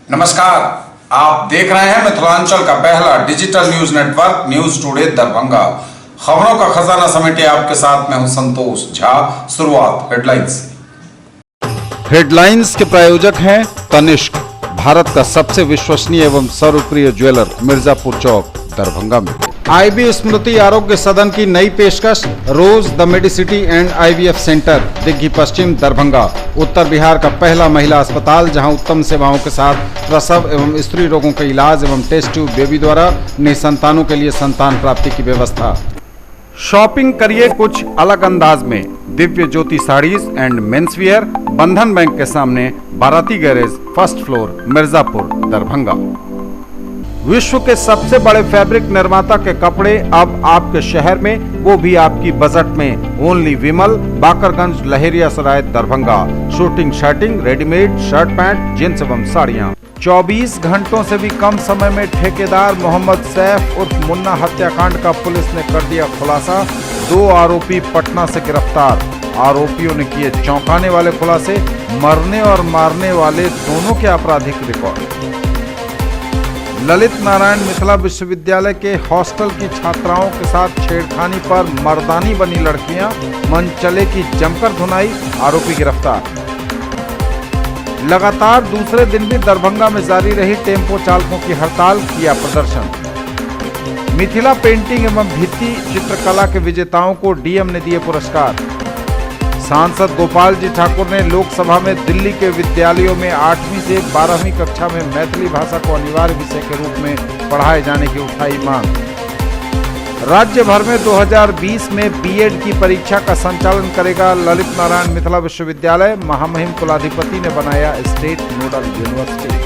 नमस्कार, आप देख रहे हैं मिथिलांचल का पहला digital news network news today Darbhanga. खबरों का खजाना समेटे आपके साथ मैं हूं संतोष झा। शुरुआत हेडलाइंस से। हेडलाइंस के प्रायोजक हैं तनिष्क, भारत का सबसे विश्वसनीय एवं सर्वप्रिय ज्वेलर, मिर्जापुर चौक, दरभंगा में। आईबी स्मृति आरोग्य सदन की नई पेशकश, Rose the Medicity and IVF centre, Digghi Paschim, Darbhanga. उत्तर बिहार का पहला महिला अस्पताल जहां उत्तम सेवाओं के साथ प्रसव एवं स्त्री रोगों के इलाज एवं टेस्ट ट्यूब बेबी द्वारा निसंतानों के लिए संतान प्राप्ति की व्यवस्था। शॉपिंग करिए कुछ अलग अंदाज में, दिव्य ज्योति साड़ीज एंड मेंसवियर, बंधन बैंक के सामने, बाराती garage, first floor, Mirzapur, Darbhanga. विश्व के सबसे बड़े फैब्रिक निर्माता के कपड़े अब आपके शहर में, वो भी आपकी बजट में। Only Vimal, Bakarganj, Laheriasarai, Darbhanga. Suiting, shirting, readymade shirt pant, jeans एवं साड़ियाँ। 24 घंटों से भी कम समय में ठेकेदार मोहम्मद सैफ उर्फ मुन्ना हत्याकांड का पुलिस ने कर दिया खुलासा। 2 आरोपी पटना से गिरफ्तार। आरोपियों ने किए चौंकाने वाले खुलासे, मरने और मारने वाले दोनों के आपराधिक रिकॉर्ड। ललित नारायण मिथिला विश्वविद्यालय के हॉस्टल की छात्राओं के साथ छेड़खानी पर मर्दानी बनी लड़कियां, मनचले की जमकर धुनाई, आरोपी गिरफ्तार। लगातार दूसरे दिन भी दरभंगा में जारी रही टेम्पो चालकों की हड़ताल, किया प्रदर्शन। मिथिला पेंटिंग एवं भित्ति चित्रकला के विजेताओं को डीएम ने दिए पुरस्कार। सांसद गोपाल जी ठाकुर ने लोकसभा में दिल्ली के विद्यालयों में 8वीं से 12वीं कक्षा में मैथिली भाषा को अनिवार्य विषय के रूप में पढ़ाए जाने की उठाई मांग। राज्य भर में 2020 में बीएड की परीक्षा का संचालन करेगा ललित नारायण मिथिला विश्वविद्यालय, महामहिम कुलाधिपति ने बनाया स्टेट नोडल यूनिवर्सिटी।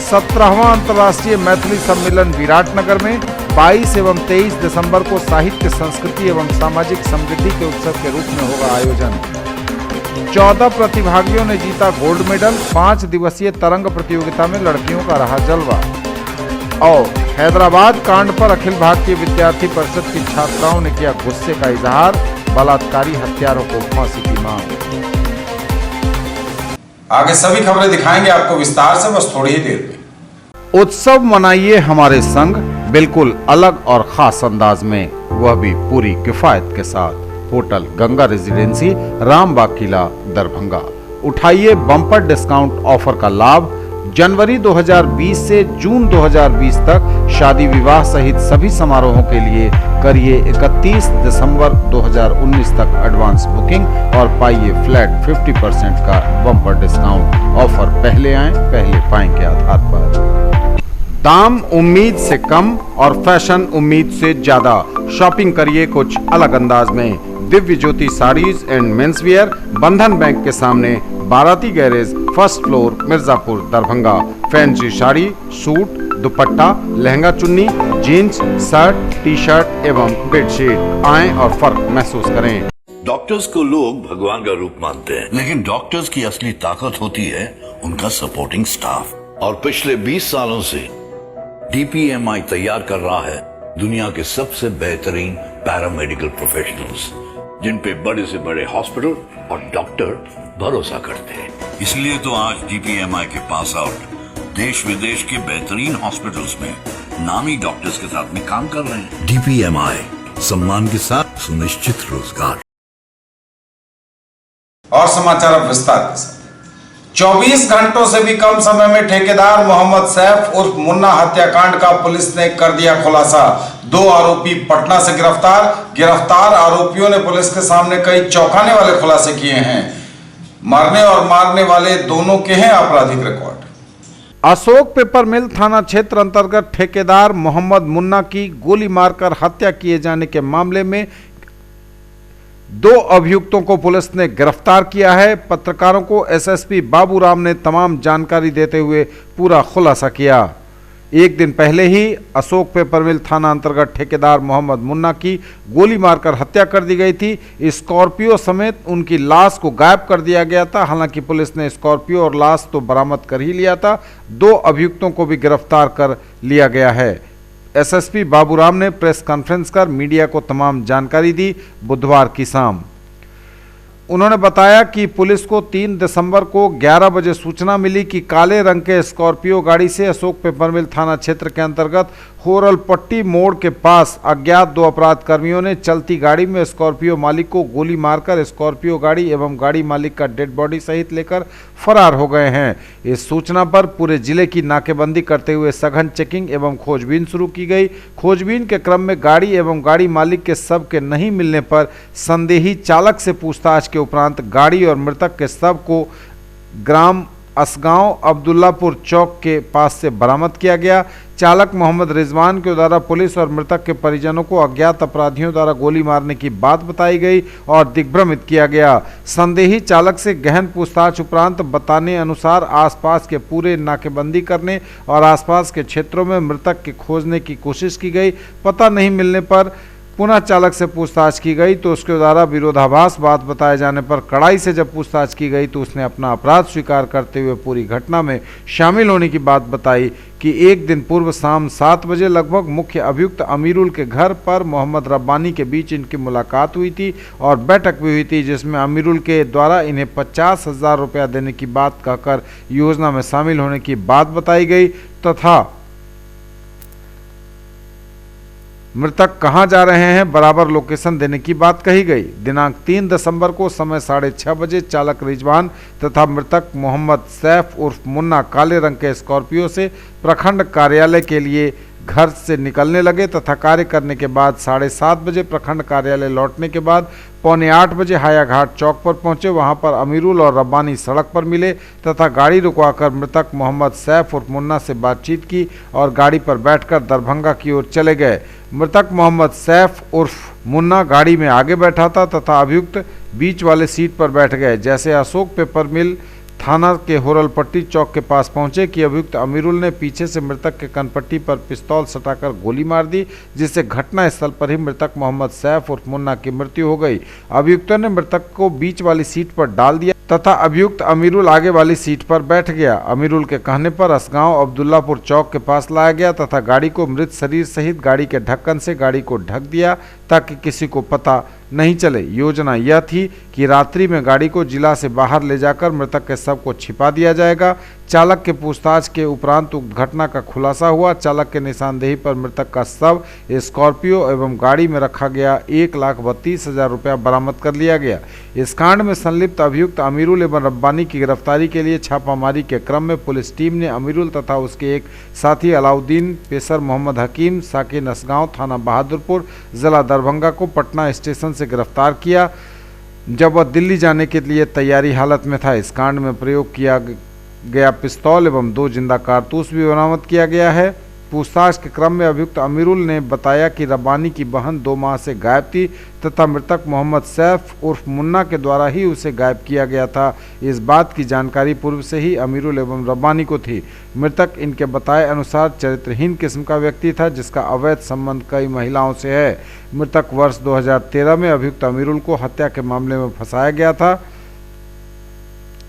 17वां अंतर्राष्ट्रीय मैथिली सम्मेलन विराटनगर में 22 एवं 23 दिसंबर को साहित्य, संस्कृति एवं सामाजिक समृद्धि के उत्सव के रूप में होगा आयोजन। 14 प्रतिभागियों ने जीता गोल्ड मेडल। 5 दिवसीय तरंग प्रतियोगिता में लड़कियों का रहा जलवा। और हैदराबाद कांड पर अखिल भारतीय विद्यार्थी परिषद की छात्राओं ने किया गुस्से का इजहार, बलात्कारी हत्यारों को फांसी की मांग। आगे सभी खबरें दिखाएंगे आपको विस्तार से, बस थोड़ी ही देर में। उत्सव मनाइए हमारे संग, बिल्कुल अलग और खास अंदाज में, वह भी पूरी किफायत के साथ। होटल गंगा रेजिडेंसी, रामबाग किला, दरभंगा। उठाइए बम्पर डिस्काउंट ऑफर का लाभ। जनवरी 2020 से जून 2020 तक शादी विवाह सहित सभी समारोहों के लिए करिए 31 दिसंबर 2019 तक एडवांस बुकिंग और पाइए फ्लैट 50% का बम्पर डिस्काउंट। ऑफर पहले आए पहले पाएं के आधार पर। दाम उम्मीद से कम और फैशन उम्मीद से ज्यादा। शॉपिंग करिए कुछ अलग अंदाज में, दिव्य ज्योति साड़ीज एंड मेंसवियर, बंधन बैंक के सामने, बाराती garage, first floor, Mirzapur, Darbhanga. Fancy sari, suit, दुपट्टा, लहंगा चुन्नी, जीन्स, शर्ट, टी शर्ट एवं बेडशीट। आएं और फर्क महसूस करें। डॉक्टर्स को लोग भगवान का रूप मानते हैं, लेकिन डॉक्टर्स की असली ताकत होती है उनका सपोर्टिंग स्टाफ। और पिछले 20 सालों से डीपीएमआई तैयार कर रहा है दुनिया के सबसे बेहतरीन पैरामेडिकल प्रोफेशनल्स, जिन पे बड़े से बड़े हॉस्पिटल और डॉक्टर भरोसा करते हैं। इसलिए तो आज डीपीएमआई के पास आउट देश विदेश के बेहतरीन हॉस्पिटल्स में नामी डॉक्टर्स के साथ में काम कर रहे हैं। डीपीएमआई, सम्मान के साथ सुनिश्चित रोजगार। और समाचार अब विस्तार के साथ। 24 घंटों से भी कम समय में ठेकेदार मोहम्मद सैफ उर्फ मुन्ना हत्याकांड का पुलिस ने कर दिया खुलासा। 2 आरोपी पटना से गिरफ्तार आरोपियों ने पुलिस के सामने कई चौंकाने वाले खुलासे किए हैं। मरने और मारने वाले दोनों के हैं आपराधिक रिकॉर्ड। अशोक पेपर मिल थाना क्षेत्र अंतर्गत ठेकेदार मोहम्मद मुन्ना की गोली मारकर हत्या किए जाने के मामले में 2 अभियुक्तों को पुलिस ने गिरफ्तार किया है। पत्रकारों को एसएसपी बाबूराम ने तमाम जानकारी देते हुए पूरा खुलासा किया। एक दिन पहले ही अशोक पेपर मिल थाना अंतर्गत ठेकेदार मोहम्मद मुन्ना की गोली मारकर हत्या कर दी गई थी। स्कॉर्पियो समेत उनकी लाश को गायब कर दिया गया था। हालांकि पुलिस ने स्कॉर्पियो और लाश तो बरामद कर ही लिया था। 2 अभियुक्तों को भी गिरफ्तार कर लिया गया है। एसएसपी बाबूराम ने प्रेस कॉन्फ्रेंस कर मीडिया को तमाम जानकारी दी। बुधवार की शाम उन्होंने बताया कि पुलिस को 3 दिसंबर को 11 बजे सूचना मिली कि काले रंग के स्कॉर्पियो गाड़ी से अशोक पेपर मिल थाना क्षेत्र के अंतर्गत होरल पट्टी मोड़ के पास अज्ञात 2 अपराध कर्मियों ने चलती गाड़ी में स्कॉर्पियो मालिक को गोली मारकर स्कॉर्पियो गाड़ी एवं गाड़ी मालिक का डेड बॉडी सहित लेकर फरार हो गए हैं। इस सूचना पर पूरे जिले की नाकेबंदी करते हुए सघन चेकिंग एवं खोजबीन शुरू की गई। खोजबीन के क्रम में गाड़ी एवं गाड़ी मालिक के शव के नहीं मिलने पर संदेही चालक से पूछताछ के उपरांत गाड़ी और मृतक के शव को ग्राम असगांव अब्दुल्लापुर चौक के पास से बरामद किया गया। चालक मोहम्मद रिजवान के द्वारा पुलिस और मृतक के परिजनों को अज्ञात अपराधियों द्वारा गोली मारने की बात बताई गई और दिग्भ्रमित किया गया। संदेही चालक से गहन पूछताछ उपरांत बताने अनुसार आसपास के पूरे नाकेबंदी करने और आसपास के क्षेत्रों में मृतक के खोजने की कोशिश की गई। पता नहीं मिलने पर पुनः चालक से पूछताछ की गई तो उसके द्वारा विरोधाभास बात बताए जाने पर कड़ाई से जब पूछताछ की गई तो उसने अपना अपराध स्वीकार करते हुए पूरी घटना में शामिल होने की बात बताई कि एक दिन पूर्व शाम 7 बजे लगभग मुख्य अभियुक्त अमीरुल के घर पर मोहम्मद रब्बानी के बीच इनकी मुलाकात हुई थी और बैठक भी हुई थी, जिसमें अमीरुल के द्वारा इन्हें 50,000 रुपया देने की बात कहकर योजना में शामिल होने की बात बताई गई तथा मृतक कहां जा रहे हैं बराबर लोकेशन देने की बात कही गई। दिनांक 3 दिसंबर को समय 6:30 बजे चालक रिजवान तथा मृतक मोहम्मद सैफ उर्फ मुन्ना काले रंग के स्कॉर्पियो से प्रखंड कार्यालय के लिए घर से निकलने लगे तथा कार्य करने के बाद 7:30 बजे प्रखंड कार्यालय लौटने के बाद 7:45 बजे हायाघाट चौक पर पहुंचे। वहां पर अमीरुल और रब्बानी सड़क पर मिले तथा गाड़ी रुकवाकर मृतक मोहम्मद सैफ उर्फ मुन्ना से बातचीत की और गाड़ी पर बैठकर दरभंगा की ओर चले गए। मृतक मोहम्मद सैफ उर्फ मुन्ना गाड़ी में आगे बैठा था तथा अभियुक्त बीच वाले सीट पर बैठ गए। जैसे अशोक पेपर मिल थाना के होरलपट्टी चौक के पास पहुंचे कि अभियुक्त अमीरुल ने पीछे से मृतक के कनपट्टी पर पिस्तौल सटाकर गोली मार दी, जिससे घटनास्थल पर ही मृतक मोहम्मद सैफ उर्फ मुन्ना की मृत्यु हो गई। अभियुक्तों ने मृतक को बीच वाली सीट पर डाल दिया तथा अभियुक्त अमीरुल आगे वाली सीट पर बैठ गया। अमीरुल के कहने पर असगांव अब्दुल्लापुर चौक के पास लाया गया तथा गाड़ी को मृत शरीर सहित गाड़ी के ढक्कन से गाड़ी को ढक दिया ताकि किसी को पता नहीं चले। योजना यह थी कि रात्रि में गाड़ी को जिला से बाहर ले जाकर मृतक के शव को छिपा दिया जाएगा। चालक के पूछताछ के उपरांत उक्त घटना का खुलासा हुआ। चालक के निशानदेही पर मृतक का शव स्कॉर्पियो एवं गाड़ी में रखा गया 1,32,000 रुपया बरामद कर लिया गया। इस कांड में संलिप्त अभियुक्त अमीरुल एवं रब्बानी की गिरफ्तारी के लिए छापामारी के क्रम में पुलिस टीम ने अमीरुल तथा उसके एक साथी अलाउद्दीन पेशर मोहम्मद हकीम साकिन असगांव थाना बहादुरपुर जिला दरभंगा को पटना स्टेशन से गिरफ्तार किया जब वह दिल्ली जाने के लिए तैयारी हालत में था। इस कांड में प्रयोग किया गया पिस्तौल एवं 2 जिंदा कारतूस भी बरामद किया गया है। पूछताछ के क्रम में अभियुक्त अमीरुल ने बताया कि रब्बानी की बहन 2 माह से गायब थी तथा मृतक मोहम्मद सैफ उर्फ मुन्ना के द्वारा ही उसे गायब किया गया था। इस बात की जानकारी पूर्व से ही अमीरुल एवं रब्बानी को थी। मृतक इनके बताए अनुसार चरित्रहीन किस्म का व्यक्ति था जिसका अवैध संबंध कई महिलाओं से है। मृतक वर्ष 2013 में अभियुक्त अमीरुल को हत्या के मामले में फंसाया गया था।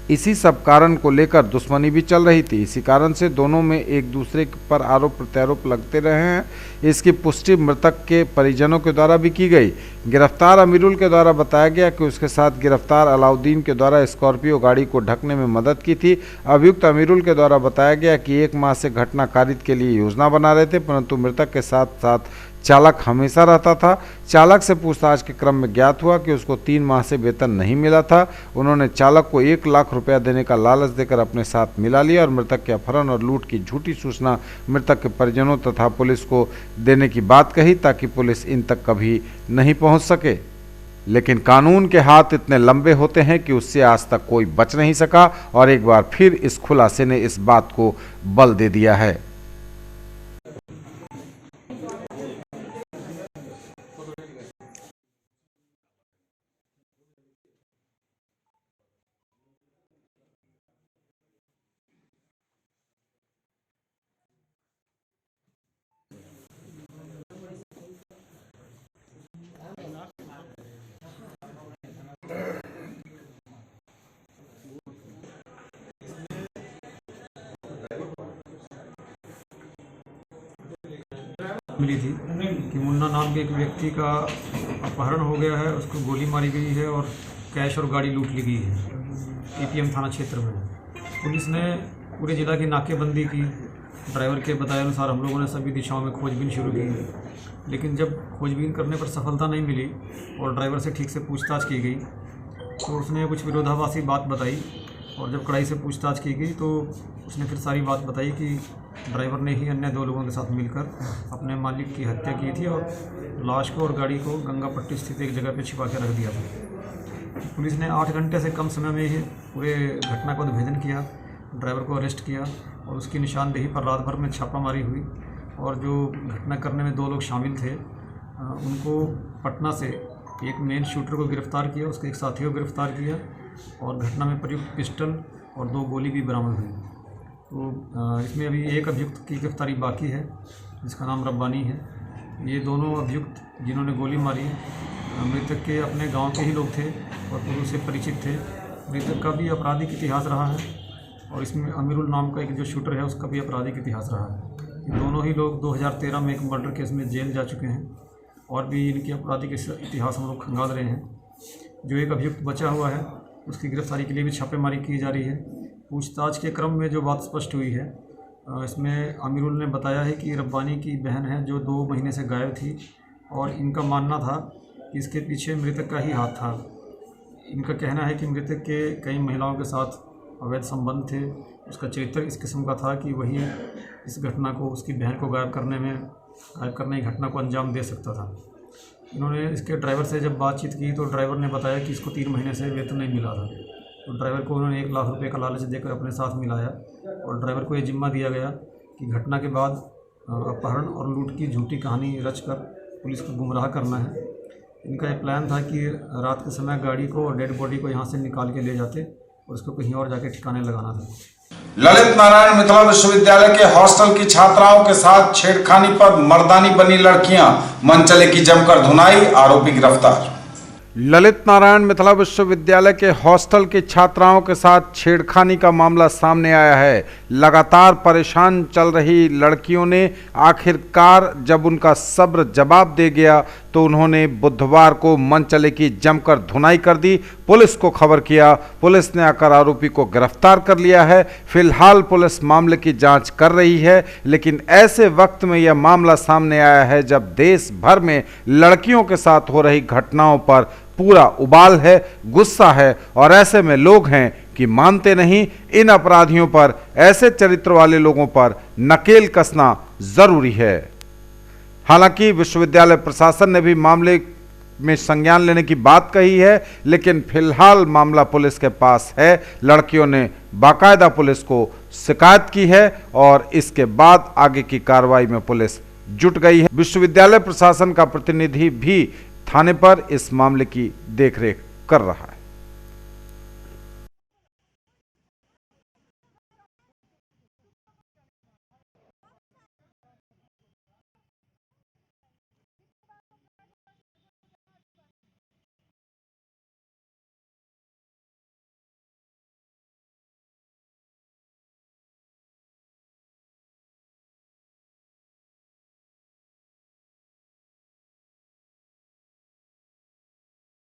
इसी सब कारण को लेकर दुश्मनी भी चल रही थी। इसी कारण से दोनों में एक दूसरे पर आरोप प्रत्यारोप लगते रहे हैं। इसकी पुष्टि मृतक के परिजनों के द्वारा भी की गई। गिरफ्तार अमीरुल के द्वारा बताया गया कि उसके साथ गिरफ्तार अलाउद्दीन के द्वारा स्कॉर्पियो गाड़ी को ढकने में मदद की थी। अभियुक्त अमीरुल के द्वारा बताया गया कि 1 माह से घटना कारित के लिए योजना बना रहे थे, परंतु मृतक के साथ साथ चालक हमेशा रहता था। चालक से पूछताछ के क्रम में ज्ञात हुआ कि उसको 3 माह से वेतन नहीं मिला था। उन्होंने चालक को 1 लाख रुपया देने का लालच देकर अपने साथ मिला लिया और मृतक के अपहरण और लूट की झूठी सूचना मृतक के परिजनों तथा पुलिस को देने की बात कही ताकि पुलिस इन तक कभी नहीं पहुंच सके। लेकिन कानून के हाथ इतने लंबे होते हैं कि उससे आज तक कोई बच नहीं सका और एक बार फिर इस खुलासे ने इस बात को बल दे दिया है। मिली थी कि मुन्ना नाम के एक व्यक्ति का अपहरण हो गया है, उसको गोली मारी गई है और कैश और गाड़ी लूट ली गई है टीपीएम थाना क्षेत्र में। पुलिस ने पूरे जिला की नाकेबंदी की। ड्राइवर के बताए अनुसार हम लोगों ने सभी दिशाओं में खोजबीन शुरू की, लेकिन जब खोजबीन करने पर सफलता नहीं मिली और ड्राइवर से ठीक से पूछताछ की गई तो उसने कुछ विरोधाभासी बात बताई, और जब कड़ाई से पूछताछ की गई तो उसने फिर सारी बात बताई कि ड्राइवर ने ही अन्य 2 लोगों के साथ मिलकर अपने मालिक की हत्या की थी और लाश को और गाड़ी को गंगापट्टी स्थित एक जगह पर छिपा के रख दिया था। पुलिस ने 8 घंटे से कम समय में ही पूरे घटना का उद्भेदन किया, ड्राइवर को अरेस्ट किया और उसकी निशानदेही पर रात भर में छापामारी हुई। और जो घटना करने में 2 लोग शामिल थे उनको पटना से एक मेन शूटर को गिरफ्तार किया, उसके एक साथी को गिरफ्तार किया और घटना में प्रयुक्त पिस्टल और 2 गोली भी बरामद हुई। तो इसमें अभी एक अभियुक्त की गिरफ्तारी बाकी है जिसका नाम रब्बानी है। ये दोनों अभियुक्त जिन्होंने गोली मारी मृतक के अपने गांव के ही लोग थे और पूर्व से परिचित थे। मृतक का भी आपराधिक इतिहास रहा है और इसमें अमीरुल नाम का एक जो शूटर है उसका भी आपराधिक इतिहास रहा है। ये दोनों ही लोग 2013 में एक मर्डर केस में जेल जा चुके हैं और भी इनकी आपराधिक इतिहास हम लोग खंगाल रहे हैं। जो एक अभियुक्त बचा हुआ है उसकी गिरफ्तारी के लिए भी छापेमारी की जा रही है। पूछताछ के क्रम में जो बात स्पष्ट हुई है इसमें अमीरुल ने बताया है कि रब्बानी की बहन है जो 2 महीने से गायब थी और इनका मानना था कि इसके पीछे मृतक का ही हाथ था। इनका कहना है कि मृतक के कई महिलाओं के साथ अवैध संबंध थे। उसका चरित्र इस किस्म का था कि वही इस घटना को, उसकी बहन को गायब करने की घटना को अंजाम दे सकता था। इन्होंने इसके ड्राइवर से जब बातचीत की तो ड्राइवर ने बताया कि इसको 3 महीने से वेतन नहीं मिला था। तो ड्राइवर को उन्होंने 1 लाख रुपए का लालच देकर अपने साथ मिलाया और ड्राइवर को ये जिम्मा दिया गया कि घटना के बाद अपहरण और लूट की झूठी कहानी रचकर पुलिस को गुमराह करना है। इनका ये प्लान था कि रात के समय गाड़ी को और डेड बॉडी को यहाँ से निकाल के ले जाते और उसको कहीं और जाके ठिकाने लगाना था। ललित नारायण मिथिला विश्वविद्यालय के हॉस्टल की छात्राओं के साथ छेड़खानी पर मर्दानी बनी लड़कियां, मनचले की जमकर धुनाई, आरोपी गिरफ्तार। ललित नारायण मिथिला विश्वविद्यालय के हॉस्टल की छात्राओं के साथ छेड़खानी का मामला सामने आया है। लगातार परेशान चल रही लड़कियों ने आखिरकार जब उनका सब्र जवाब दे गया तो उन्होंने बुधवार को मनचले की जमकर धुनाई कर दी। पुलिस को खबर किया, पुलिस ने आकर आरोपी को गिरफ्तार कर लिया है। फिलहाल पुलिस मामले की जांच कर रही है, लेकिन ऐसे वक्त में यह मामला सामने आया है जब देश भर में लड़कियों के साथ हो रही घटनाओं पर पूरा उबाल है, गुस्सा है और ऐसे में लोग हैं कि मानते नहीं। इन अपराधियों पर, ऐसे चरित्र वाले लोगों पर नकेल कसना जरूरी है। हालांकि विश्वविद्यालय प्रशासन ने भी मामले में संज्ञान लेने की बात कही है, लेकिन फिलहाल मामला पुलिस के पास है। लड़कियों ने बाकायदा पुलिस को शिकायत की है और इसके बाद आगे की कार्रवाई में पुलिस जुट गई है। विश्वविद्यालय प्रशासन का प्रतिनिधि भी थाने पर इस मामले की देखरेख कर रहा है।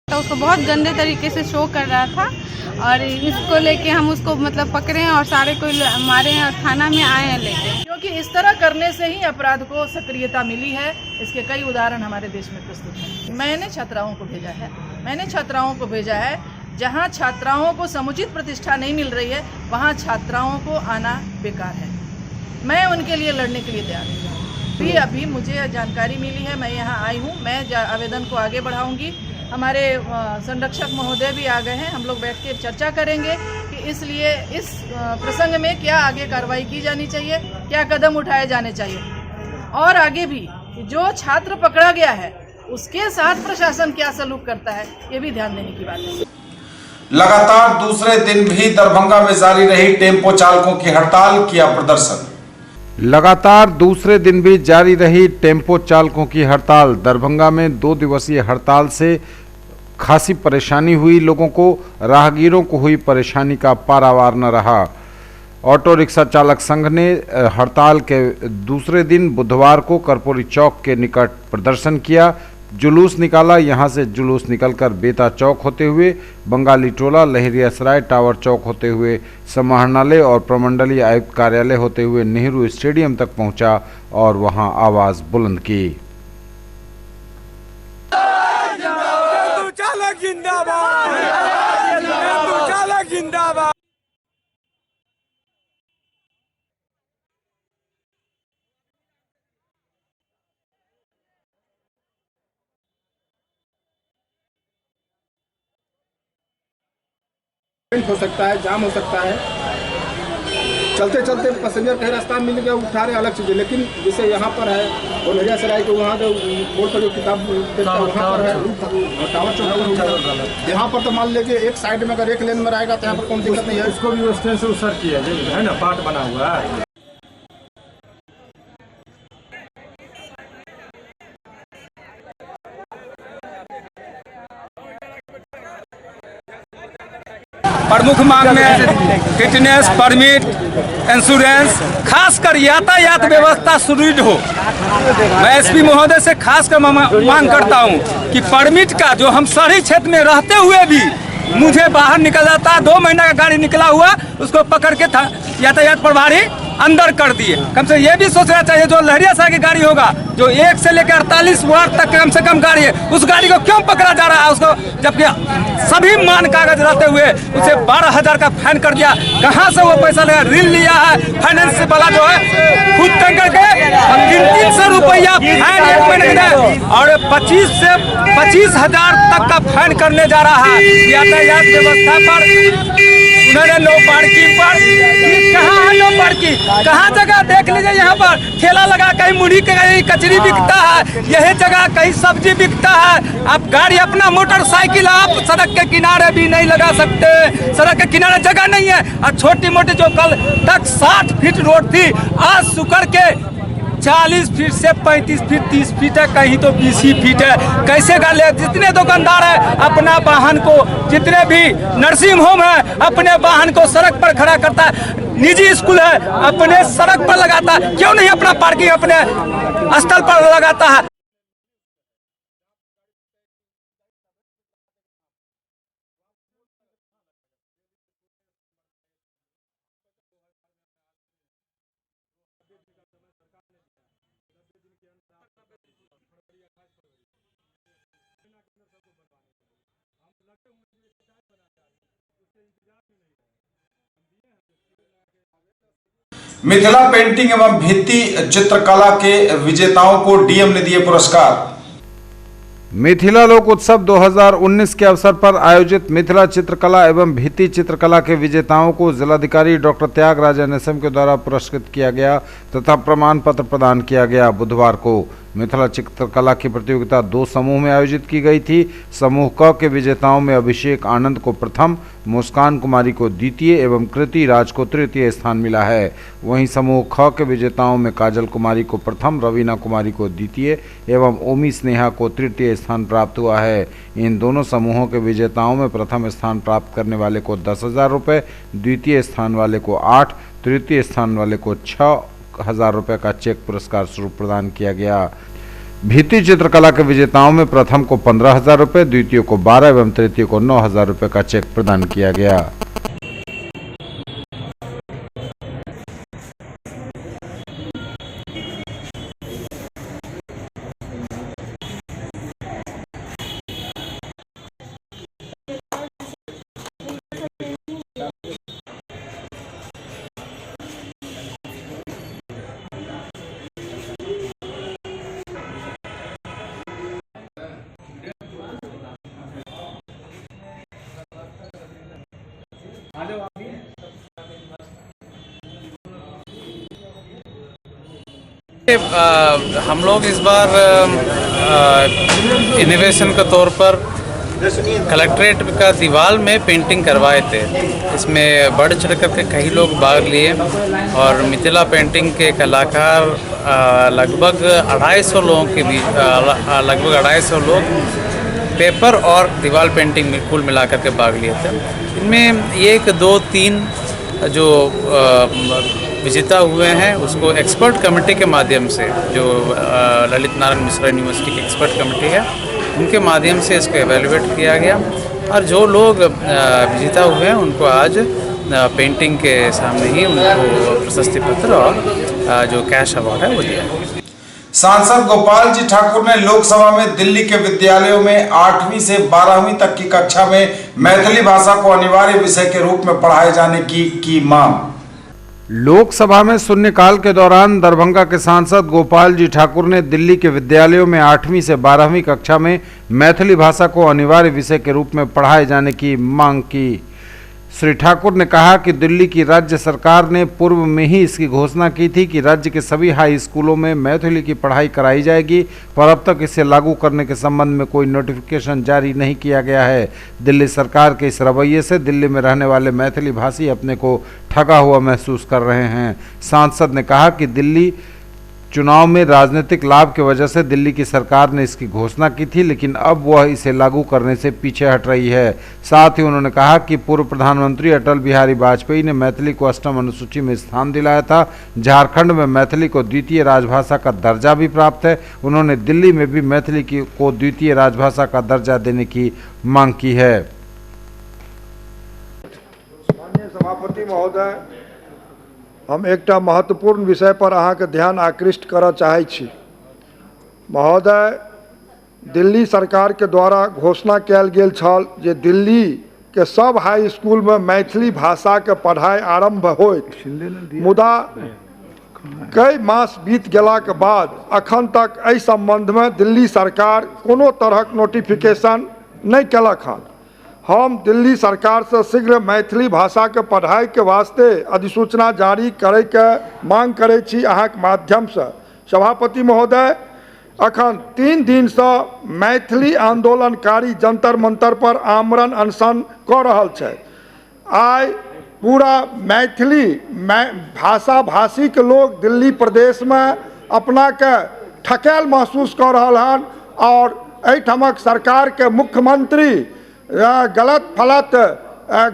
तो उसको बहुत गंदे तरीके से शो कर रहा था और इसको लेके हम उसको मतलब पकड़े और सारे कोई मारे हैं और थाना में आए हैं लेके। क्योंकि इस तरह करने से ही अपराध को सक्रियता मिली है। इसके कई उदाहरण हमारे देश में प्रस्तुत हैं। मैंने छात्राओं को भेजा है जहां छात्राओं को समुचित प्रतिष्ठा नहीं मिल रही है वहां छात्राओं को आना बेकार है। मैं उनके लिए लड़ने के लिए तैयार हूँ। अभी मुझे जानकारी मिली है, मैं यहाँ आई हूँ, मैं आवेदन को आगे बढ़ाऊंगी। हमारे संरक्षक महोदय भी आ गए हैं, हम लोग बैठ के चर्चा करेंगे कि इसलिए इस प्रसंग में क्या आगे कार्रवाई की जानी चाहिए, क्या कदम उठाए जाने चाहिए और आगे भी जो छात्र पकड़ा गया है उसके साथ प्रशासन क्या सलूक करता है ये भी ध्यान देने की बात है। लगातार दूसरे दिन भी दरभंगा में जारी रही टेम्पो चालकों की हड़ताल, किया प्रदर्शन। लगातार दूसरे दिन भी जारी रही टेम्पो चालकों की हड़ताल। दरभंगा में 2 दिवसीय हड़ताल से खासी परेशानी हुई लोगों को। राहगीरों को हुई परेशानी का पारावार न रहा। ऑटो रिक्शा चालक संघ ने हड़ताल के दूसरे दिन बुधवार को कर्पूरी चौक के निकट प्रदर्शन किया। जुलूस निकाला। यहां से जुलूस निकलकर बेता चौक होते हुए बंगाली टोला, लहरियासराय, टावर चौक होते हुए समाहरणालय और प्रमंडलीय आयुक्त कार्यालय होते हुए नेहरू स्टेडियम तक पहुंचा और वहां आवाज बुलंद की। हो सकता है, जाम हो सकता है, चलते चलते पैसेंजर कहीं रास्ता मिल गया उठा रहे अलग चीज़ें, लेकिन जैसे यहाँ पर है और लहरियासराय के वहाँ जो बोर्ड पर जो किताब देखता है वहाँ पर है टावर चौक, यहाँ पर तो मान लीजिए एक साइड में अगर एक लेन में रहेगा तो यहाँ पर कोई दिक्कत नहीं है। इसको भी उस ट्रेन से उसर किया है ना, पार्ट बना हुआ है। प्रमुख मांग में फिटनेस, परमिट, इंश्योरेंस, खासकर यातायात व्यवस्था सुदृढ़ हो। मैं एसपी महोदय से खासकर मांग करता हूं कि परमिट का जो हम शहरी क्षेत्र में रहते हुए भी मुझे बाहर निकल जाता, 2 महीना का गाड़ी निकला हुआ उसको पकड़ के यातायात प्रभारी अंदर कर दिए। कम से ये भी सोचना चाहिए जो लहरियासराय की गाड़ी होगा जो 1 से लेकर 48 वाट तक कम से कम गाड़ी है, उस गाड़ी को क्यों पकड़ा जा रहा है उसको, जबकि सभी मान कागज रहते हुए उसे 12,000 का फाइन कर दिया। कहाँ से वो पैसा लगा, ऋण लिया है, फाइनेंस वाला जो है खुद तक करके 300 रुपया फाइन 1 महीने का और 25,000 तक का फाइन करने जा रहा है। यातायात व्यवस्था पर उन्होंने नो पार्किंग पर, कहाँ है नो पार्किंग, कहाँ जगह देख लीजिए, यहाँ पर ठेला लगा, कहीं मुड़ी कहीं कचरी बिकता है, यही जगह कहीं सब्जी बिकता है। आप गाड़ी अपना मोटरसाइकिल आप सड़क के किनारे भी नहीं लगा सकते, सड़क के किनारे जगह नहीं है। और छोटी मोटी जो कल तक 60 फीट रोड थी आज सुकड़ के 40 फीट से 35 फीट 30 फीट है, कहीं तो 20 ही फीट है। कैसे गाले जितने दुकानदार है अपना वाहन को, जितने भी नर्सिंग होम है अपने वाहन को सड़क पर खड़ा करता है, निजी स्कूल है अपने सड़क पर लगाता है, क्यों नहीं अपना पार्किंग अपने स्थल पर लगाता है। मिथिला पेंटिंग एवं भित्ति चित्रकला के विजेताओं को डीएम ने दिए पुरस्कार। मिथिला लोक उत्सव 2019 के अवसर पर आयोजित मिथिला चित्रकला एवं भित्ति चित्रकला के विजेताओं को जिलाधिकारी डॉक्टर त्यागराज एनएसएम के द्वारा पुरस्कृत किया गया तथा प्रमाण पत्र प्रदान किया गया। बुधवार को मिथिला चित्रकला की प्रतियोगिता 2 समूह में आयोजित की गई थी। समूह क के विजेताओं में अभिषेक आनंद को प्रथम, मुस्कान कुमारी को द्वितीय एवं कृति राज को तृतीय स्थान मिला है। वहीं समूह ख के विजेताओं में काजल कुमारी को प्रथम, रवीना कुमारी को द्वितीय एवं ओमी स्नेहा को तृतीय स्थान प्राप्त हुआ है। इन दोनों समूहों के विजेताओं में प्रथम स्थान प्राप्त करने वाले को 10,000 रुपये, द्वितीय स्थान वाले को 8, तृतीय स्थान वाले को 6,000 रुपये का चेक पुरस्कार स्वरूप प्रदान किया गया। भित्ति चित्रकला के विजेताओं में प्रथम को 15,000 रुपये, द्वितीय को 12 एवं तृतीय को 9,000 रुपये का चेक प्रदान किया गया। हम लोग इस बार इनोवेशन के तौर पर कलेक्ट्रेट का दीवार में पेंटिंग करवाए थे। इसमें बढ़ चढ़ कर कई लोग भाग लिए और मिथिला पेंटिंग के कलाकार लगभग 250 लोगों के बीच लगभग 250 लोग पेपर और दीवार पेंटिंग में कुल मिलाकर के भाग लिए थे। इनमें 1, 2, 3 जो विजेता हुए हैं उसको एक्सपर्ट कमेटी के माध्यम से, जो ललित नारायण मिश्रा यूनिवर्सिटी की एक्सपर्ट कमेटी है, उनके माध्यम से इसको एवेलुएट किया गया और जो लोग विजेता हुए हैं उनको आज पेंटिंग के सामने ही उनको प्रशस्ति पत्र और जो कैश अवार्ड है वो दिया। सांसद गोपाल जी ठाकुर ने लोकसभा में दिल्ली के विद्यालयों में 8वीं से 12वीं तक की कक्षा में मैथिली भाषा को अनिवार्य विषय के रूप में पढ़ाए जाने की मांग। लोकसभा में शून्यकाल के दौरान दरभंगा के सांसद गोपाल जी ठाकुर ने दिल्ली के विद्यालयों में 8वीं से 12वीं कक्षा में मैथिली भाषा को अनिवार्य विषय के रूप में पढ़ाए जाने की मांग की। श्री ठाकुर ने कहा कि दिल्ली की राज्य सरकार ने पूर्व में ही इसकी घोषणा की थी कि राज्य के सभी हाई स्कूलों में मैथिली की पढ़ाई कराई जाएगी, पर अब तक इसे लागू करने के संबंध में कोई नोटिफिकेशन जारी नहीं किया गया है। दिल्ली सरकार के इस रवैये से दिल्ली में रहने वाले मैथिली भाषी अपने को ठगा हुआ महसूस कर रहे हैं। सांसद ने कहा कि दिल्ली चुनाव में राजनीतिक लाभ की वजह से दिल्ली की सरकार ने इसकी घोषणा की थी, लेकिन अब वह इसे लागू करने से पीछे हट रही है। साथ ही उन्होंने कहा कि पूर्व प्रधानमंत्री अटल बिहारी वाजपेयी ने मैथिली को 8वीं अनुसूची में स्थान दिलाया था। झारखंड में मैथिली को द्वितीय राजभाषा का दर्जा भी प्राप्त है। उन्होंने दिल्ली में भी मैथिली को द्वितीय राजभाषा का दर्जा देने की मांग की है। माननीय सभापति महोदय, हम एकटा महत्वपूर्ण विषय पर अहाँके ध्यान आकृष्ट करऽ चाहै छी। महोदय, दिल्ली सरकार के द्वारा घोषणा कयल गेल छल जे दिल्ली के सब हाई स्कूल में मैथिली भाषा के पढ़ाई आरंभ होयत, मुदा कई मास बीत गेला के बाद अखन तक एहि संबंध में दिल्ली सरकार कोनो तरहक नोटिफिकेशन नहीं केलक हन। हम दिल्ली सरकार से शीघ्र मैथिली भाषा के पढ़ाई के वास्ते अधिसूचना जारी करे के मांग करे छी अहाँक माध्यम से। सभापति महोदय, अखन 3 दिन से मैथिली आंदोलनकारी जंतर मंतर पर आमरण अनशन कऽ रहल छै। आइ पूरा मैथिली भाषा भाषी के लोग दिल्ली प्रदेश में अपना के ठकायल महसूस कर रहल हन और एहिठमक सरकार के मुख्यमंत्री गलत फलत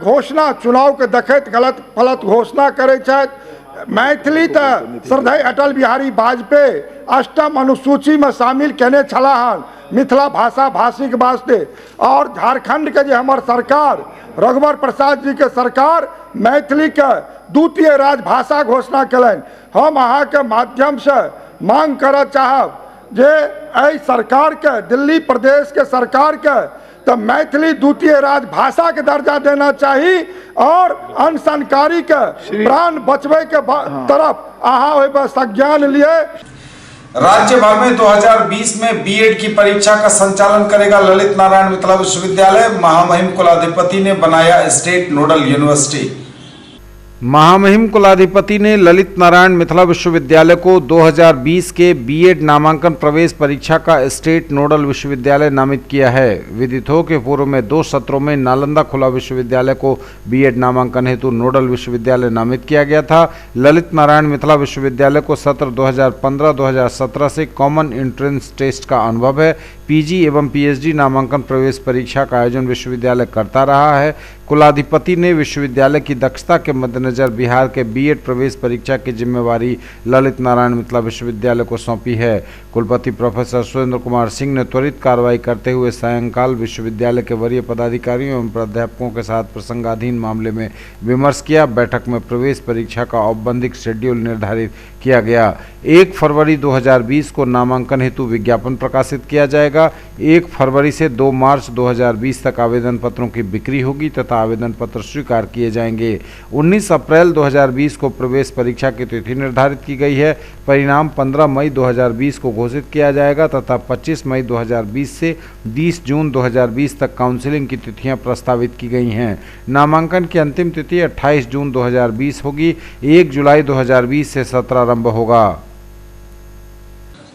घोषणा, चुनाव के देखैत गलत फलत घोषणा करे छथि। मैथिली तो श्रद्धेय अटल बिहारी वाजपेयी 8म अनुसूची में शामिल केने छला हन मिथिला भाषा भाषी के वास्ते, और झारखंड के जे हमर सरकार रघुवर प्रसाद जी के सरकार मैथिली के द्वितीय राजभाषा घोषणा कलन। हम अहाँ के माध्यम से मांग करऽ चाहब जे एहि सरकार के, दिल्ली प्रदेश के सरकार के तो मैथिली द्वितीय राजभाषा के दर्जा देना चाहिए और अनशनकारी के प्राण बचवे के तरफ अहाँ संज्ञान लिए। राज्य भर में 2020 में बीएड की परीक्षा का संचालन करेगा ललित नारायण मिथिला विश्वविद्यालय। महामहिम कुलाधिपति ने बनाया स्टेट नोडल यूनिवर्सिटी। महामहिम कुलाधिपति ने ललित नारायण मिथिला विश्वविद्यालय को 2020 के बीएड नामांकन प्रवेश परीक्षा का स्टेट नोडल विश्वविद्यालय नामित किया है। विदित हो कि पूर्व में 2 सत्रों में नालंदा खुला विश्वविद्यालय को बीएड नामांकन हेतु नोडल विश्वविद्यालय नामित किया गया था। ललित नारायण मिथिला विश्वविद्यालय को सत्र 2015-2017 से कॉमन एंट्रेंस टेस्ट का अनुभव है। पीजी एवं पीएचडी नामांकन प्रवेश परीक्षा का आयोजन विश्वविद्यालय करता रहा है। कुलाधिपति ने विश्वविद्यालय की दक्षता के मद्देनजर बिहार के बीएड प्रवेश परीक्षा की जिम्मेवारी ललित नारायण मिथिला विश्वविद्यालय को सौंपी है। कुलपति प्रोफेसर सुरेंद्र कुमार सिंह ने त्वरित कार्रवाई करते हुए सायंकाल विश्वविद्यालय के वरीय पदाधिकारियों एवं प्राध्यापकों के साथ प्रसंगाधीन मामले में विमर्श किया। बैठक में प्रवेश परीक्षा का औपबंधिक शेड्यूल निर्धारित किया गया। 1 फरवरी 2020 को नामांकन हेतु विज्ञापन प्रकाशित किया जाएगा। 1 फरवरी से 2 मार्च 2020 तक आवेदन पत्रों की बिक्री होगी तथा आवेदन पत्र स्वीकार किए जाएंगे। 19 अप्रैल 2020 को प्रवेश परीक्षा की तिथि निर्धारित की गई है। परिणाम 15 मई 2020 को घोषित किया जाएगा तथा 25 मई 2020 से 20 जून 2020 तक काउंसलिंग की तिथियां प्रस्तावित की गई हैं। नामांकन की अंतिम तिथि 28 जून 2020 होगी। 1 जुलाई 2020 से सत्र आरंभ होगा।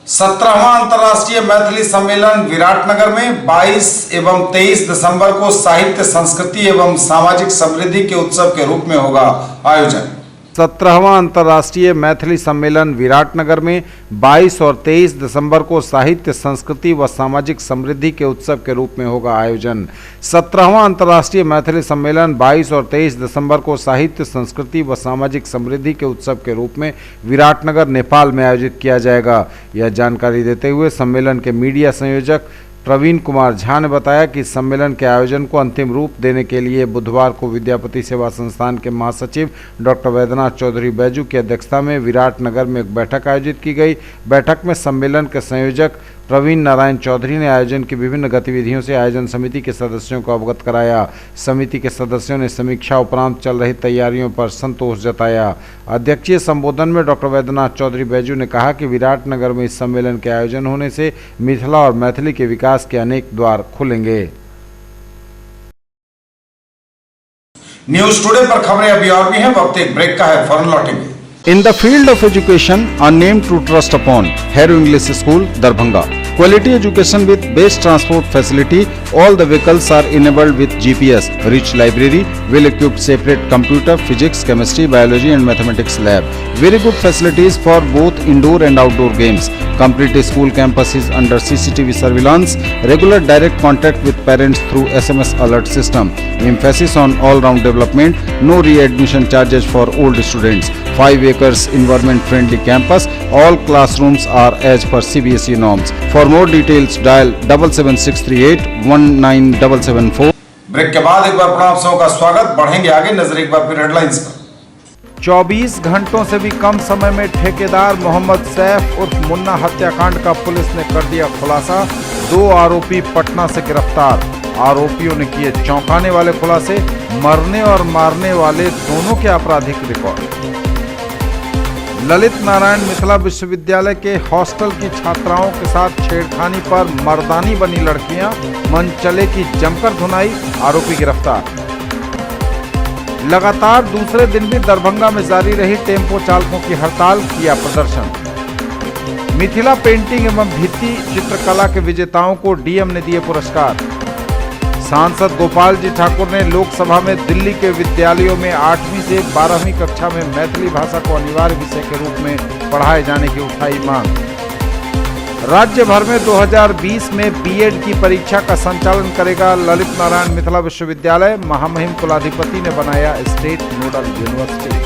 17वां अंतर्राष्ट्रीय मैथिली सम्मेलन विराटनगर में 22 एवं 23 दिसंबर को साहित्य, संस्कृति एवं सामाजिक समृद्धि के उत्सव के रूप में होगा आयोजन। 17वां अंतर्राष्ट्रीय मैथिली सम्मेलन विराटनगर में 22 और 23 दिसंबर को साहित्य, संस्कृति व सामाजिक समृद्धि के उत्सव के रूप में होगा आयोजन। 17वां अंतर्राष्ट्रीय मैथिली सम्मेलन 22 और 23 दिसंबर को साहित्य, संस्कृति व सामाजिक समृद्धि के उत्सव के रूप में विराटनगर, नेपाल में आयोजित किया जाएगा। यह जानकारी देते हुए सम्मेलन के मीडिया संयोजक प्रवीण कुमार झा ने बताया कि सम्मेलन के आयोजन को अंतिम रूप देने के लिए बुधवार को विद्यापति सेवा संस्थान के महासचिव डॉक्टर वैद्यनाथ चौधरी बैजू की अध्यक्षता में विराटनगर में एक बैठक आयोजित की गई। बैठक में सम्मेलन के संयोजक प्रवीण नारायण चौधरी ने आयोजन की विभिन्न गतिविधियों से आयोजन समिति के सदस्यों को अवगत कराया। समिति के सदस्यों ने समीक्षा उपरांत चल रही तैयारियों पर संतोष जताया। अध्यक्षीय संबोधन में डॉक्टर वैद्यनाथ चौधरी बैजू ने कहा कि विराटनगर में इस सम्मेलन के आयोजन होने से मिथिला और मैथिली के विकास के अनेक द्वार खुलेंगे। न्यूज टुडे पर खबरें अभी और भी हैं, वक्त एक ब्रेक का है, फौरन लौटेंगे। In the field of education, a name to trust upon, Hero English School, Darbhanga. Quality education with best transport facility. All the vehicles are enabled with GPS. Rich library, well-equipped separate computer, physics, chemistry, biology and mathematics lab. Very good facilities for both indoor and outdoor games. Complete school campus is under CCTV surveillance. Regular direct contact with parents through SMS alert system. Emphasis on all-round development. No re-admission charges for old students. 5 acres environment-friendly campus. All classrooms are as per CBSE norms. For more details, dial 77638 19774. Break के बाद एक बार प्रणाम सबों का स्वागत। बढ़ेंगे आगे, नजर एक बार फिर हेडलाइंस पर। 24 घंटों से भी कम समय में ठेकेदार मोहम्मद सैफ उर्फ मुन्ना हत्याकांड का पुलिस ने कर दिया खुलासा। 2 आरोपी पटना से गिरफ्तार। आरोपियों ने किए चौंकाने वाले खुलासे। मरने और मारने वाले दोनों के आपराधिक रिकॉर्ड। ललित नारायण मिथिला विश्वविद्यालय के हॉस्टल की छात्राओं के साथ छेड़खानी पर मर्दानी बनी लड़कियां। मन चले की जमकर धुनाई। आरोपी गिरफ्तार। लगातार दूसरे दिन भी दरभंगा में जारी रही टेम्पो चालकों की हड़ताल, किया प्रदर्शन। मिथिला पेंटिंग एवं भित्ति चित्रकला के विजेताओं को डीएम ने दिए पुरस्कार। सांसद गोपाल जी ठाकुर ने लोकसभा में दिल्ली के विद्यालयों में 8वीं से 12वीं कक्षा में मैथिली भाषा को अनिवार्य विषय के रूप में पढ़ाए जाने की उठाई मांग। राज्य भर में 2020 में बीएड की परीक्षा का संचालन करेगा ललित नारायण मिथिला विश्वविद्यालय। महामहिम कुलाधिपति ने बनाया स्टेट नोडल यूनिवर्सिटी।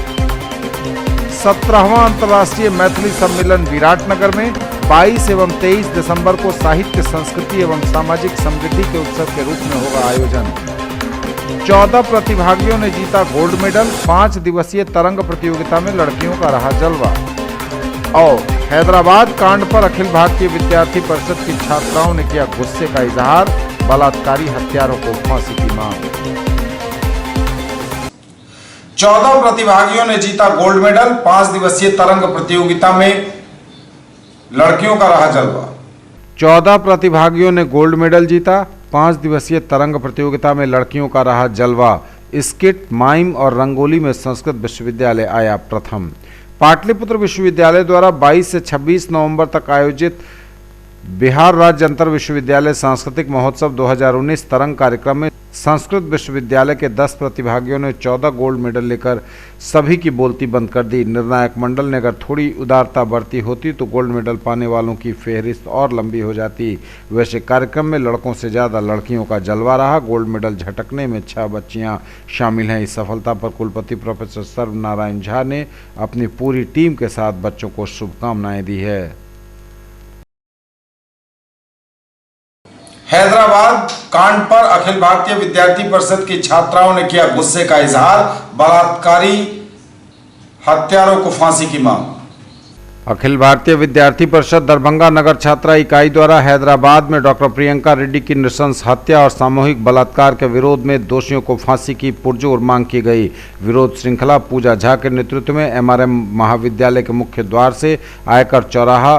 17वां अंतर्राष्ट्रीय मैथिली सम्मेलन विराटनगर में 22 एवं 23 दिसंबर को साहित्य, संस्कृति एवं सामाजिक समृद्धि के उत्सव के रूप में होगा आयोजन। 14 प्रतिभागियों ने जीता गोल्ड मेडल। 5 दिवसीय तरंग प्रतियोगिता में लड़कियों का रहा जलवा। और हैदराबाद कांड पर अखिल भारतीय विद्यार्थी परिषद की छात्राओं ने किया गुस्से का इजहार। बलात्कारी हत्यारों को फांसी की मांग। 14 प्रतिभागियों ने जीता गोल्ड मेडल। 5 दिवसीय तरंग प्रतियोगिता में लड़कियों का रहा जलवा। 14 प्रतिभागियों ने गोल्ड मेडल जीता। 5 दिवसीय तरंग प्रतियोगिता में लड़कियों का रहा जलवा। स्किट, माइम और रंगोली में संस्कृत विश्वविद्यालय आया प्रथम। पाटलिपुत्र विश्वविद्यालय द्वारा 22 से 26 नवंबर तक आयोजित बिहार राज्य अंतर विश्वविद्यालय सांस्कृतिक महोत्सव 2019 तरंग कार्यक्रम में संस्कृत विश्वविद्यालय के 10 प्रतिभागियों ने 14 गोल्ड मेडल लेकर सभी की बोलती बंद कर दी। निर्णायक मंडल ने अगर थोड़ी उदारता बरती होती तो गोल्ड मेडल पाने वालों की फेहरिस्त और लंबी हो जाती। वैसे कार्यक्रम में लड़कों से ज़्यादा लड़कियों का जलवा रहा। गोल्ड मेडल झटकने में 6 बच्चियां शामिल हैं। इस सफलता पर कुलपति प्रोफेसर सर्वनारायण झा ने अपनी पूरी टीम के साथ बच्चों को शुभकामनाएं दी है। हैदराबाद कांड पर अखिल भारतीय विद्यार्थी परिषद की छात्राओं ने किया गुस्से का इजहार। बलात्कारी हत्यारों को फांसी की मांग। अखिल भारतीय विद्यार्थी परिषद दरभंगा नगर छात्रा इकाई द्वारा हैदराबाद में डॉक्टर प्रियंका रेड्डी की नृशंस हत्या और सामूहिक बलात्कार के विरोध में दोषियों को फांसी की पुरजोर मांग की गई। विरोध श्रृंखला पूजा झा के नेतृत्व में एमआरएम महाविद्यालय के मुख्य द्वार से आयकर चौराहा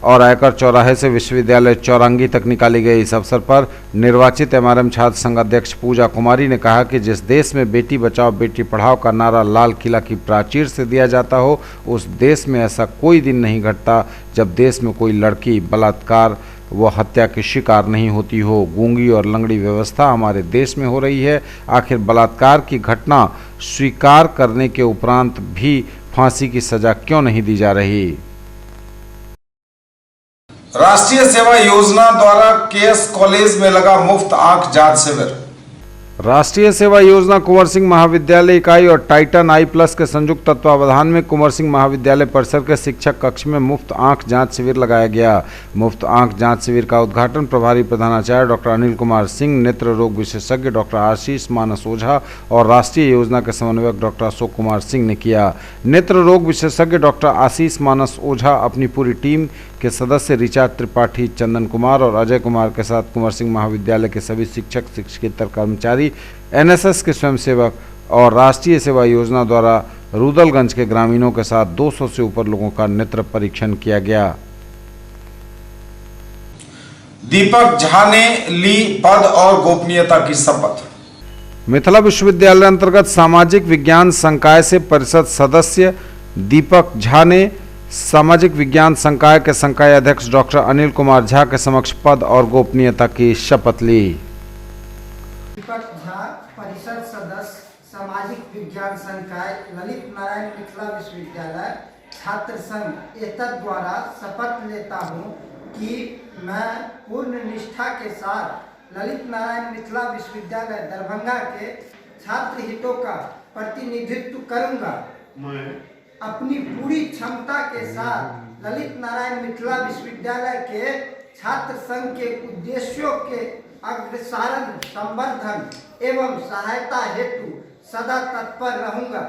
और आयकर चौराहे से विश्वविद्यालय चौरंगी तक निकाली गई। इस अवसर पर निर्वाचित एमआरएम छात्र संघ अध्यक्ष पूजा कुमारी ने कहा कि जिस देश में बेटी बचाओ बेटी पढ़ाओ का नारा लाल किला की प्राचीर से दिया जाता हो, उस देश में ऐसा कोई दिन नहीं घटता जब देश में कोई लड़की बलात्कार व हत्या की शिकार नहीं होती हो। गूंगी और लंगड़ी व्यवस्था हमारे देश में हो रही है। आखिर बलात्कार की घटना स्वीकार करने के उपरांत भी फांसी की सजा क्यों नहीं दी जा रही। राष्ट्रीय सेवा योजना द्वारा केएस कॉलेज में लगा मुफ्त आंख जांच शिविर। राष्ट्रीय सेवा योजना कुंवर सिंह महाविद्यालय इकाई और टाइटन आई प्लस के संयुक्त तत्वावधान में कुंवर सिंह महाविद्यालय परिसर के शिक्षक कक्ष में मुफ्त आंख जांच शिविर लगाया गया। मुफ्त आंख जांच शिविर का उद्घाटन प्रभारी प्रधानाचार्य डॉक्टर अनिल कुमार सिंह, नेत्र रोग विशेषज्ञ डॉक्टर आशीष मानस ओझा और राष्ट्रीय योजना के समन्वयक डॉक्टर अशोक कुमार सिंह ने किया। नेत्र रोग विशेषज्ञ डॉक्टर आशीष मानस ओझा अपनी पूरी टीम के सदस्य ऋचा त्रिपाठी, चंदन कुमार और अजय कुमार के साथ कुंवर सिंह महाविद्यालय के सभी शिक्षक, शिक्षकेतर कर्मचारी, एनएसएस के स्वयंसेवक और राष्ट्रीय सेवा योजना द्वारा रुदलगंज के ग्रामीणों के साथ 200 से ऊपर लोगों का नेत्र परीक्षण किया गया। दीपक झा ने ली पद और गोपनीयता की शपथ। मिथिला विश्वविद्यालय अंतर्गत सामाजिक विज्ञान संकाय से परिषद सदस्य दीपक झा ने सामाजिक विज्ञान संकाय के संकाय अध्यक्ष डॉक्टर अनिल कुमार झा के समक्ष पद और गोपनीयता की शपथ ली। दीपक झा, परिषद सदस्य, सामाजिक विज्ञान संकाय, ललित नारायण मिथिला विश्वविद्यालय छात्र संघ एतद द्वारा शपथ लेता हूँ कि मैं पूर्ण निष्ठा के साथ ललित नारायण मिथिला विश्वविद्यालय दरभंगा के छात्र हितों का प्रतिनिधित्व करूँगा। मैं अपनी पूरी क्षमता के साथ ललित नारायण मिथिला विश्वविद्यालय के छात्र संघ के उद्देश्यों के अग्रसारण, संवर्धन एवं सहायता हेतु सदा तत्पर रहूंगा।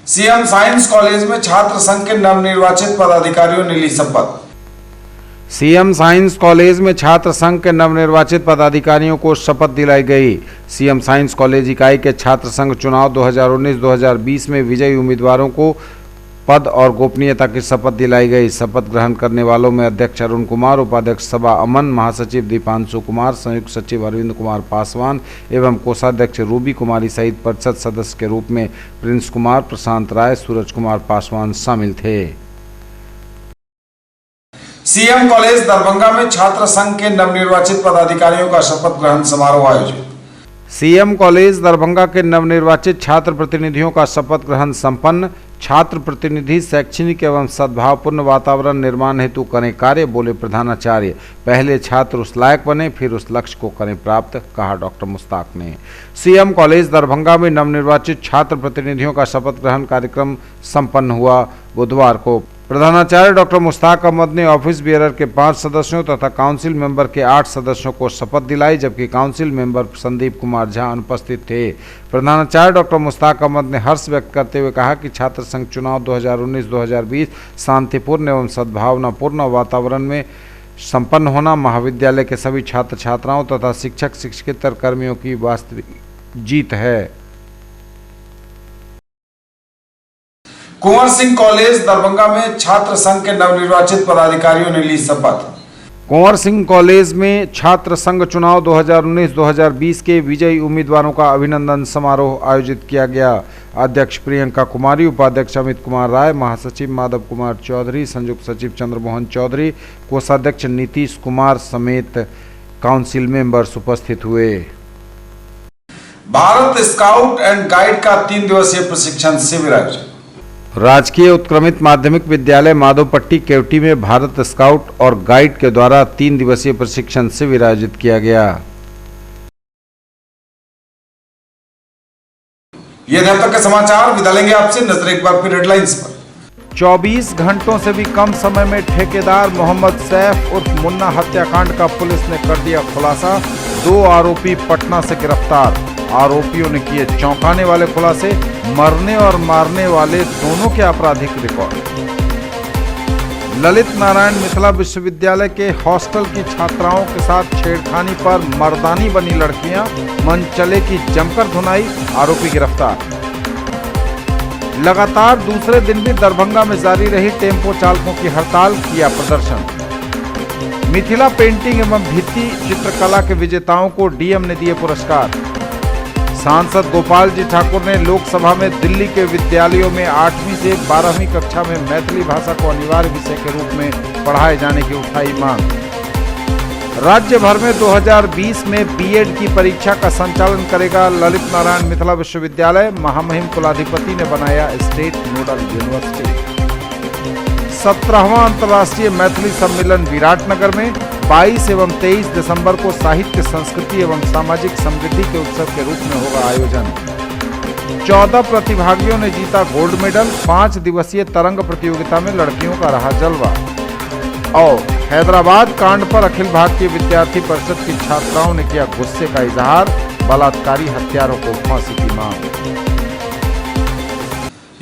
सीएम साइंस कॉलेज में छात्र संघ के नवनिर्वाचित पदाधिकारियों ने ली शपथ। सीएम साइंस कॉलेज में छात्र संघ के नवनिर्वाचित पदाधिकारियों को शपथ दिलाई गई। सीएम साइंस कॉलेज इकाई के छात्र संघ चुनाव 2019-2020 में विजयी उम्मीदवारों को पद और गोपनीयता की शपथ दिलाई गई। शपथ ग्रहण करने वालों में अध्यक्ष अरुण कुमार, उपाध्यक्ष सभा अमन, महासचिव दीपांशु कुमार, संयुक्त सचिव अरविंद कुमार पासवान एवं कोषाध्यक्ष रूबी कुमारी सहित परिषद सदस्य के रूप में प्रिंस कुमार, प्रशांत राय, सूरज कुमार पासवान शामिल थे। सीएम कॉलेज दरभंगा में छात्र संघ के नवनिर्वाचित पदाधिकारियों का शपथ ग्रहण समारोह आयोजित। सीएम कॉलेज दरभंगा के नवनिर्वाचित छात्र प्रतिनिधियों का शपथ ग्रहण संपन्न। छात्र प्रतिनिधि शैक्षणिक एवं सद्भावपूर्ण वातावरण निर्माण हेतु करें कार्य, बोले प्रधानाचार्य। पहले छात्र उस लायक बने, फिर उस लक्ष्य को करें प्राप्त, कहा डॉक्टर मुश्ताक ने। सीएम कॉलेज दरभंगा में नवनिर्वाचित छात्र प्रतिनिधियों का शपथ ग्रहण कार्यक्रम संपन्न हुआ। बुधवार को प्रधानाचार्य डॉक्टर मुश्ताक अहमद ने ऑफिस बियरर के 5 सदस्यों तथा काउंसिल मेंबर के 8 सदस्यों को शपथ दिलाई, जबकि काउंसिल मेंबर संदीप कुमार झा अनुपस्थित थे। प्रधानाचार्य डॉक्टर मुश्ताक अहमद ने हर्ष व्यक्त करते हुए कहा कि छात्र संघ चुनाव 2019-2020 शांतिपूर्ण एवं सद्भावनापूर्ण वातावरण में संपन्न होना महाविद्यालय के सभी छात्र छात्राओं तथा शिक्षक शिक्षकेतर कर्मियों की वास्तविक जीत है। कुंवर सिंह कॉलेज दरभंगा में छात्र संघ के नवनिर्वाचित पदाधिकारियों ने ली शपथ। कुंवर सिंह कॉलेज में छात्र संघ चुनाव 2019-2020 के विजयी उम्मीदवारों का अभिनंदन समारोह आयोजित किया गया। अध्यक्ष प्रियंका कुमारी, उपाध्यक्ष अमित कुमार राय, महासचिव माधव कुमार चौधरी, संयुक्त सचिव चंद्रमोहन चौधरी, कोषाध्यक्ष नीतीश कुमार समेत काउंसिल मेंबर्स उपस्थित हुए। भारत स्काउट एंड गाइड का 3 दिवसीय प्रशिक्षण शिविर आयोजित। राजकीय उत्क्रमित माध्यमिक विद्यालय माधोपट्टी केवटी में भारत स्काउट और गाइड के द्वारा 3 दिवसीय प्रशिक्षण शिविर आयोजित किया गया। ये थे अब तक के समाचार। विदा लेंगे आपसे, नजर एक बार फिर हेडलाइंस पर। 24 घंटों से भी कम समय में ठेकेदार मोहम्मद सैफ उर्फ मुन्ना हत्याकांड का पुलिस ने कर दिया खुलासा। 2 आरोपी पटना से गिरफ्तार। आरोपियों ने किए चौंकाने वाले खुलासे, मरने और मारने वाले दोनों के आपराधिक रिकॉर्ड। ललित नारायण मिथिला विश्वविद्यालय के हॉस्टल की छात्राओं के साथ छेड़खानी पर मर्दानी बनी लड़कियां, मन चले की जमकर धुनाई, आरोपी गिरफ्तार। लगातार दूसरे दिन भी दरभंगा में जारी रही टेम्पो चालकों की हड़ताल, किया प्रदर्शन। मिथिला पेंटिंग एवं भित्ति चित्रकला के विजेताओं को डीएम ने दिए पुरस्कार। सांसद गोपाल जी ठाकुर ने लोकसभा में दिल्ली के विद्यालयों में 8वीं से 12वीं कक्षा में मैथिली भाषा को अनिवार्य विषय के रूप में पढ़ाए जाने की उठाई मांग। राज्य भर में 2020 में बीएड की परीक्षा का संचालन करेगा ललित नारायण मिथिला विश्वविद्यालय। महामहिम कुलाधिपति ने बनाया स्टेट नोडल यूनिवर्सिटी। 17वां अंतर्राष्ट्रीय मैथिली सम्मेलन विराटनगर में 22 एवं 23 दिसंबर को साहित्य, संस्कृति एवं सामाजिक समृद्धि के उत्सव के रूप में होगा आयोजन। 14 प्रतिभागियों ने जीता गोल्ड मेडल। 5 दिवसीय तरंग प्रतियोगिता में लड़कियों का रहा जलवा। और हैदराबाद कांड पर अखिल भारतीय विद्यार्थी परिषद की छात्राओं ने किया गुस्से का इजहार। बलात्कारी हत्यारों को फांसी की मांग।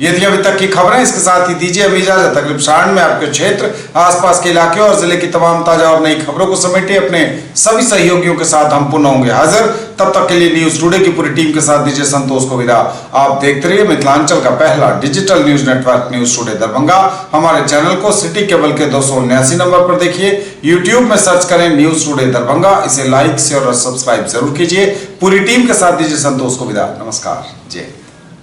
ये थी अभी तक की खबरें। इसके साथ ही दीजिए अभी इजाजत। अगले क्षण में आपके क्षेत्र, आसपास के इलाके और जिले की तमाम ताजा और नई खबरों को समेटे अपने सभी सहयोगियों के साथ हम पुनः होंगे हाजिर। तब तक के लिए न्यूज टुडे की पूरी टीम के साथ दीजिए संतोष को विदा। आप देखते रहिए मिथिलांचल का पहला digital news network news today Darbhanga. हमारे चैनल को सिटी केबल के 279 नंबर पर देखिए। यूट्यूब में सर्च करें न्यूज टुडे दरभंगा। इसे लाइक, शेयर और सब्सक्राइब जरूर कीजिए। पूरी टीम के साथ दीजिए संतोष को विदा। नमस्कार। जय।